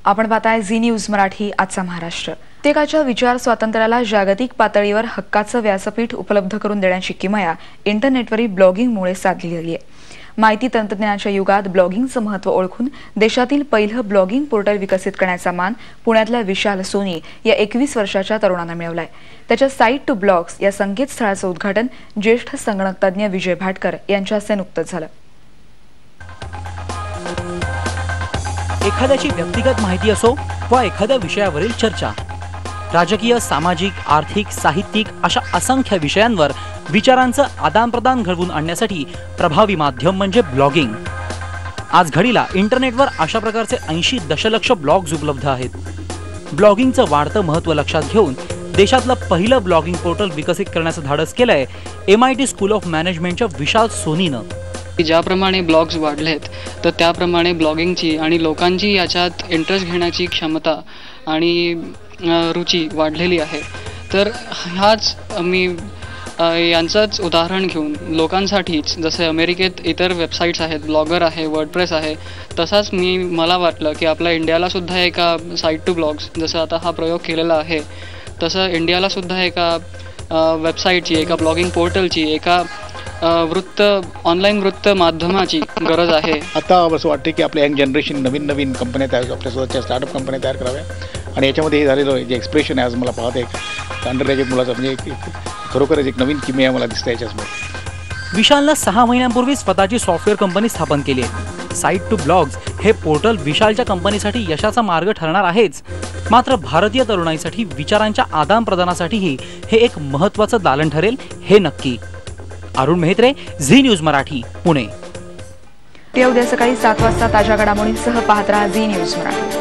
आपण पाहताय झी न्यूज मराठी आजचा महाराष्ट्र। प्रत्येकाच्या विचार स्वातंत्र्याला जागतिक पातळीवर हक्काचं व्यासपीठ उपलब्ध करून देण्याची किमया इंटरनेटवरील ब्लॉगिंगमुळे साधली गेली आहे। माहिती तंत्रज्ञानाच्या युगात ब्लॉगिंगचं महत्त्व ओळखून देशातील पहिलं ब्लॉगिंग पोर्टल विकसित करण्याचा मान पुण्यातल्या विशाल सोनी या 21 वर्षाच्या तरुणानं मिळवलाय। त्याच्या साइट टू ब्लॉग्स या संकेतस्थळाचं उद्घाटन ज्येष्ठ संगणक तज्ञ विजय भाटकर यांच्या हस्ते नुकतंच झालं। एखाद्याची व्यक्तिगत माहिती असो वा एखाद्या विषयावरील चर्चा, राजकीय, सामाजिक, आर्थिक, साहित्यिक अशा असंख्य विषयांवर विचारांचं आदानप्रदान घडवून आणण्यासाठी प्रभावी माध्यम म्हणजे ब्लॉगिंग। आज घडीला इंटरनेटवर अशा प्रकारचे 80 दशलक्ष ब्लॉग्स उपलब्ध आहेत। ब्लॉगिंगचं वाढतं महत्त्व लक्षात घेऊन देशातलं पहिलं ब्लॉगिंग पोर्टल विकसित करण्याचं धाडस केलंय MIT स्कूल ऑफ मॅनेजमेंटच्या विशाल सोनीनं। ज्याप्रमाणे ब्लॉग्स वाढलेत तर त्याप्रमाणे ब्लॉगिंगची आणि लोकांची याच्यात इंटरेस्ट घेण्याची क्षमता आणि रुची वाढलेली आहे। तर ह्याच मी यांचंच उदाहरण घेऊन लोकांसाठीच, जसे अमेरिकेत इतर वेबसाईट्स आहेत, ब्लॉगर आहे, वर्डप्रेस आहे, तसाच मला वाटलं की आपल्या इंडियाला सुद्धा एका साइट टू ब्लॉग्स, जसं आता हा प्रयोग केलेला आहे तसं इंडियाला सुद्धा एका वेबसाईटची, एका ब्लॉगिंग पोर्टलची, एका ऑनलाईन वृत्त माध्यमाची गरज आहे। आता असं वाटतं की आपल्या यंग जनरेशन नवीन कंपन्या तयार, आपल्या स्वतःच्या स्टार्टअप कंपन्या तयार कराव्या आणि याच्यामध्ये हे झालेलं जे एक्सप्रेशन आहे आज मला पाहत आहे अंडरग्रॅज्युएट मुलाचं, म्हणजे खरोखरच एक नवीन किमया मला दिसते याच्यासमोर। विशालनं 6 महिन्यांपूर्वी स्वतःची सॉफ्टवेअर कंपनी स्थापन केली आहे। साइट टू ब्लॉग्स हे पोर्टल विशालच्या कंपनीसाठी यशाचा मार्ग ठरणार आहेच, मात्र भारतीय तरुणाईसाठी विचारांच्या आदानप्रदानासाठीही हे एक महत्त्वाचं दालन ठरेल हे नक्की। अरुण मेहत्रे, झी न्यूज मराठी, पुणे। उद्या सकाळी 7 वाजता ताज्या घडामोडींसह पाहत राहा झी न्यूज मराठी।